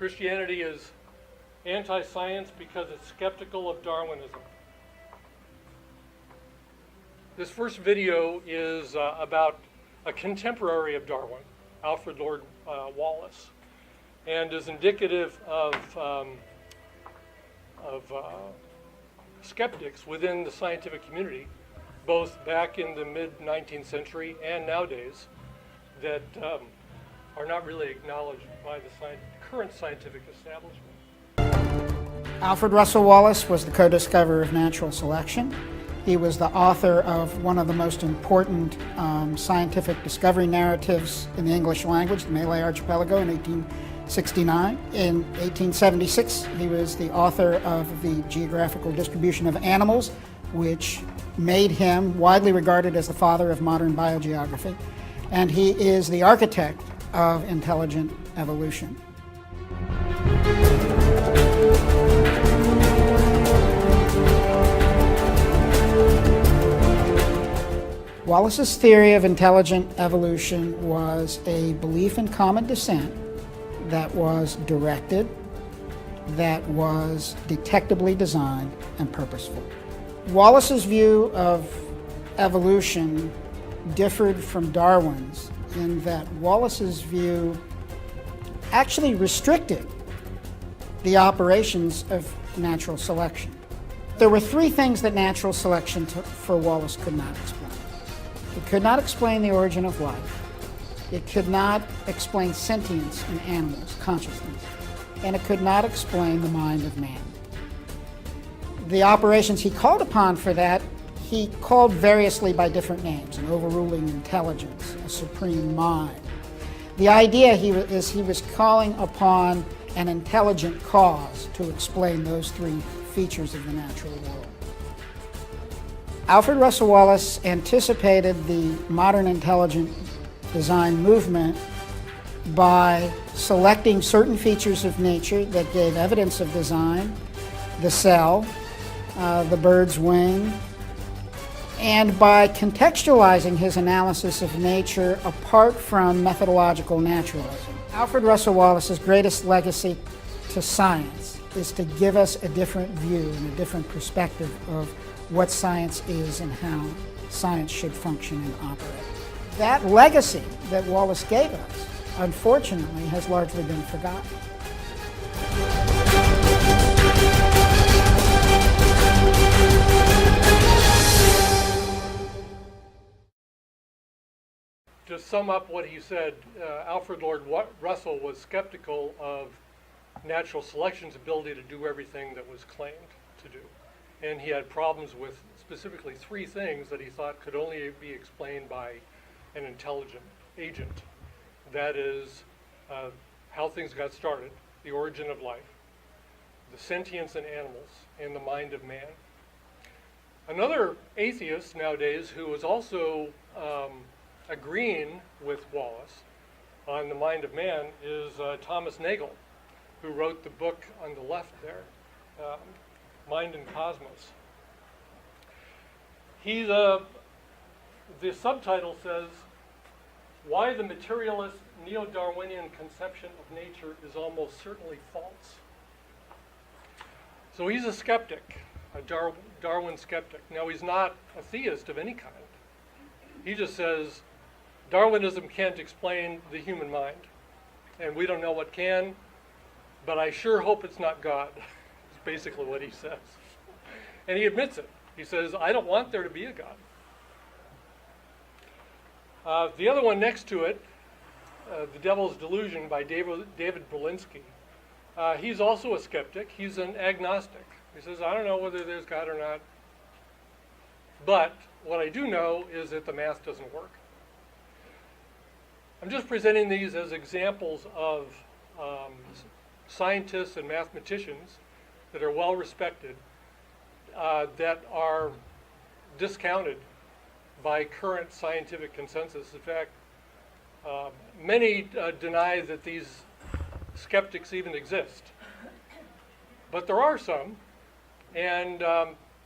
Christianity is anti-science because it's skeptical of Darwinism. This first video is about a contemporary of Darwin, Alfred Lord Wallace, and is indicative of skeptics within the scientific community, both back in the mid-19th century and nowadays, that are not really acknowledged by the current scientific establishment. Alfred Russel Wallace was the co-discoverer of natural selection. He was the author of one of the most important scientific discovery narratives in the English language, the Malay Archipelago, in 1869. In 1876, he was the author of the Geographical Distribution of Animals, which made him widely regarded as the father of modern biogeography. And he is the architect of intelligent evolution. Wallace's theory of intelligent evolution was a belief in common descent that was directed, that was detectably designed and purposeful. Wallace's view of evolution differed from Darwin's in that Wallace's view actually restricted the operations of natural selection. There were three things that natural selection for Wallace could not explain. It could not explain the origin of life. It could not explain sentience in animals, consciousness. And it could not explain the mind of man. The operations he called upon for that, he called variously by different names: an overruling intelligence, a supreme mind. The idea is he was calling upon an intelligent cause to explain those three features of the natural world. Alfred Russel Wallace anticipated the modern intelligent design movement by selecting certain features of nature that gave evidence of design: the cell, the bird's wing, and by contextualizing his analysis of nature apart from methodological naturalism. Alfred Russel Wallace's greatest legacy to science is to give us a different view and a different perspective of what science is and how science should function and operate. That legacy that Wallace gave us, unfortunately, has largely been forgotten. To sum up what he said, Alfred Lord Russell was skeptical of natural selection's ability to do everything that was claimed to do. And he had problems with specifically three things that he thought could only be explained by an intelligent agent. That is, how things got started, the origin of life, the sentience in animals, and the mind of man. Another atheist nowadays who was also agreeing with Wallace on the mind of man is Thomas Nagel, who wrote the book on the left there, Mind and Cosmos. The subtitle says, "Why the materialist neo-Darwinian conception of nature is almost certainly false." So he's a skeptic, a Darwin skeptic. Now, he's not a theist of any kind. He just says Darwinism can't explain the human mind, and we don't know what can, but I sure hope it's not God. Is basically what he says. And he admits it. He says, I don't want there to be a God. The other one next to it, The Devil's Delusion by David Berlinski, he's also a skeptic. He's an agnostic. He says, I don't know whether there's God or not, but what I do know is that the math doesn't work. I'm just presenting these as examples of scientists and mathematicians that are well respected, that are discounted by current scientific consensus. In fact, many deny that these skeptics even exist. But there are some, and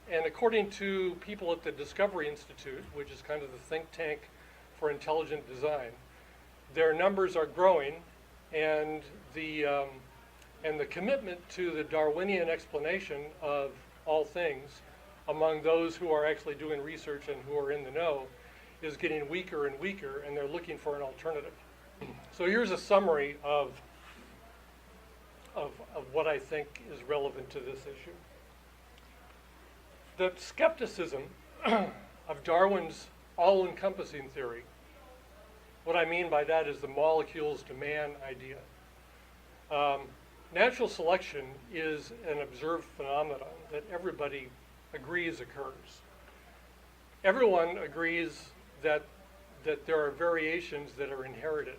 according to people at the Discovery Institute, which is kind of the think tank for intelligent design, their numbers are growing, and the And the commitment to the Darwinian explanation of all things among those who are actually doing research and who are in the know is getting weaker and weaker, and they're looking for an alternative. So here's a summary of what I think is relevant to this issue. The skepticism of Darwin's all-encompassing theory, what I mean by that is the molecules to man idea. Natural selection is an observed phenomenon that everybody agrees occurs. Everyone agrees that there are variations that are inherited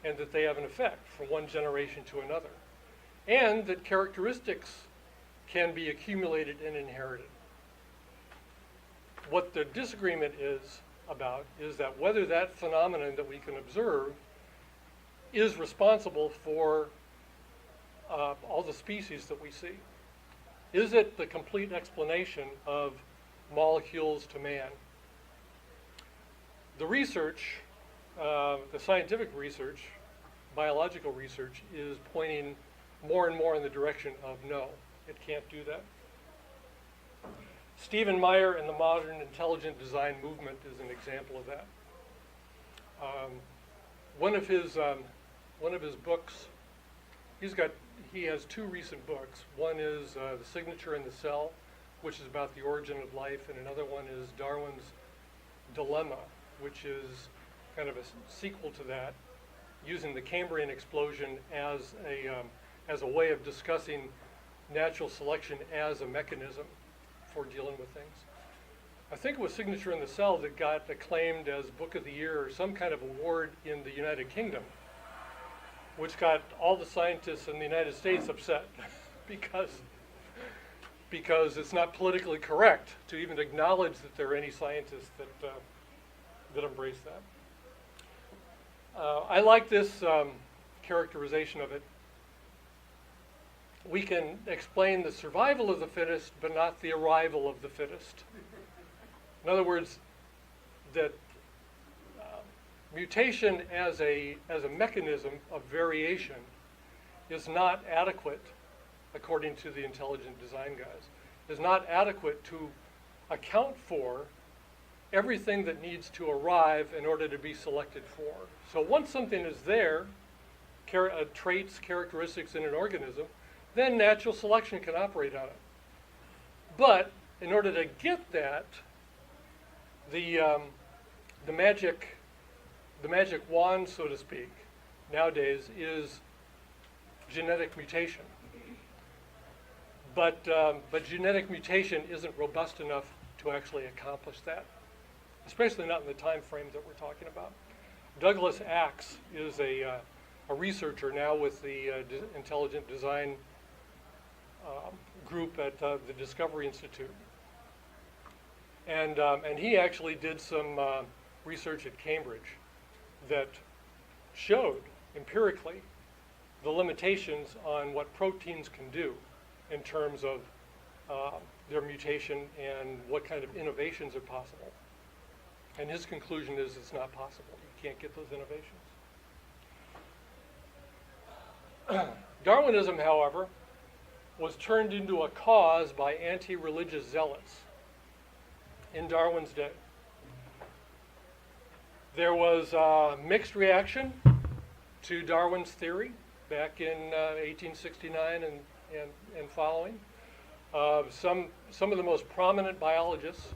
and that they have an effect from one generation to another, and that characteristics can be accumulated and inherited. What the disagreement is about is that whether that phenomenon that we can observe is responsible for all the species that we see. Is it the complete explanation of molecules to man? The research, the scientific research, biological research, is pointing more and more in the direction of no, it can't do that. Stephen Meyer and the modern intelligent design movement is an example of that. One of his books, he has two recent books. One is The Signature in the Cell, which is about the origin of life, and another one is Darwin's Dilemma, which is kind of a sequel to that, using the Cambrian explosion as a way of discussing natural selection as a mechanism for dealing with things. I think it was Signature in the Cell that got acclaimed as Book of the Year or some kind of award in the United Kingdom, which got all the scientists in the United States upset because it's not politically correct to even acknowledge that there are any scientists that embrace that. I like this characterization of it. We can explain the survival of the fittest, but not the arrival of the fittest. In other words, that mutation as a mechanism of variation is not adequate, according to the intelligent design guys, is not adequate to account for everything that needs to arrive in order to be selected for. So once something is there, traits, characteristics in an organism, then natural selection can operate on it. But in order to get that, the magic wand, so to speak, nowadays is genetic mutation. But genetic mutation isn't robust enough to actually accomplish that, especially not in the time frame that we're talking about. Douglas Axe is a researcher now with the Intelligent Design group at the Discovery Institute. And he actually did some research at Cambridge that showed empirically the limitations on what proteins can do in terms of their mutation and what kind of innovations are possible. And his conclusion is it's not possible. You can't get those innovations. Darwinism, however, was turned into a cause by anti-religious zealots in Darwin's day. There was a mixed reaction to Darwin's theory back in 1869 and following. Some of the most prominent biologists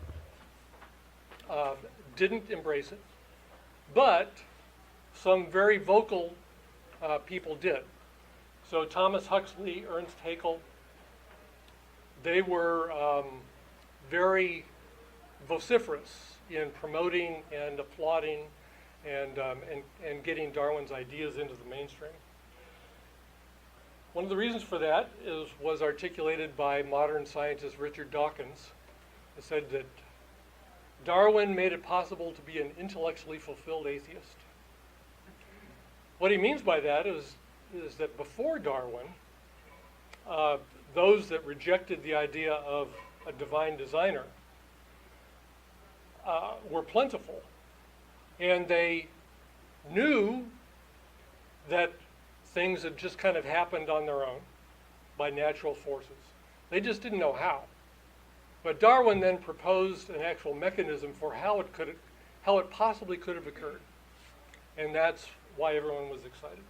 didn't embrace it, but some very vocal people did. So Thomas Huxley, Ernst Haeckel, they were very vociferous in promoting and applauding and getting Darwin's ideas into the mainstream. One of the reasons for that was articulated by modern scientist Richard Dawkins, who said that Darwin made it possible to be an intellectually fulfilled atheist. What he means by that is that before Darwin, those that rejected the idea of a divine designer were plentiful, and they knew that things had just kind of happened on their own, by natural forces. They just didn't know how. But Darwin then proposed an actual mechanism for how it possibly could have occurred. And that's why everyone was excited.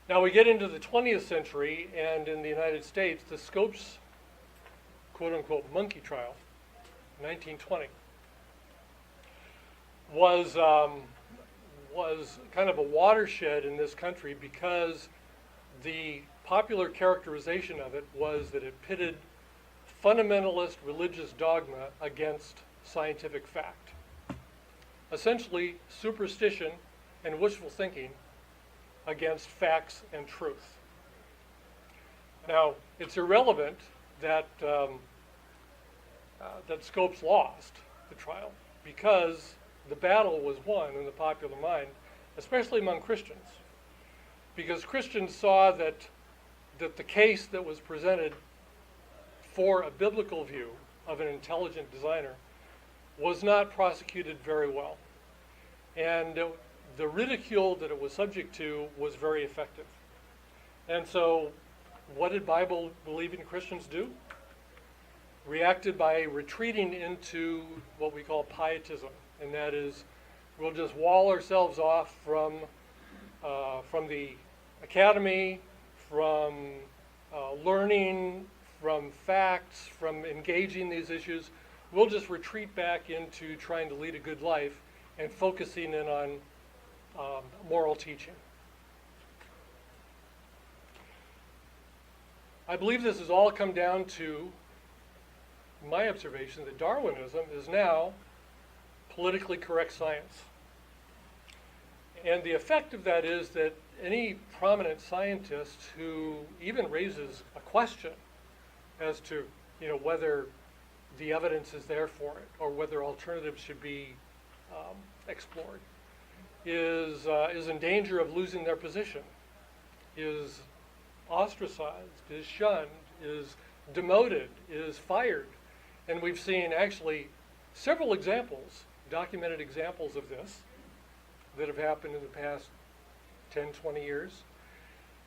Now we get into the 20th century, and in the United States, the Scopes, quote-unquote, monkey trial, 1920, was kind of a watershed in this country because the popular characterization of it was that it pitted fundamentalist religious dogma against scientific fact. Essentially, superstition and wishful thinking against facts and truth. Now, it's irrelevant that that Scopes lost the trial because the battle was won in the popular mind, especially among Christians, because Christians saw that the case that was presented for a biblical view of an intelligent designer was not prosecuted very well. And the ridicule that it was subject to was very effective. And so what did Bible-believing Christians do? Reacted by retreating into what we call pietism, and that is we'll just wall ourselves off from the academy, from learning, from facts, from engaging these issues. We'll just retreat back into trying to lead a good life and focusing in on moral teaching. I believe this has all come down to my observation that Darwinism is now politically correct science. And the effect of that is that any prominent scientist who even raises a question as to whether the evidence is there for it or whether alternatives should be explored is in danger of losing their position, is ostracized, is shunned, is demoted, is fired. And we've seen actually several examples, documented examples of this that have happened in the past 10, 20 years.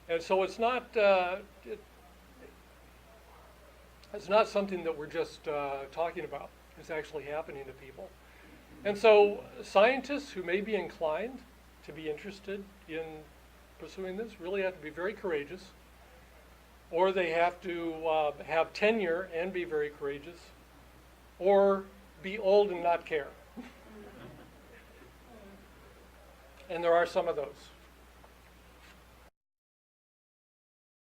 And so it's not something that we're just talking about. It's actually happening to people. And so scientists who may be inclined to be interested in pursuing this really have to be very courageous, or they have to have tenure and be very courageous, or be old and not care. And there are some of those.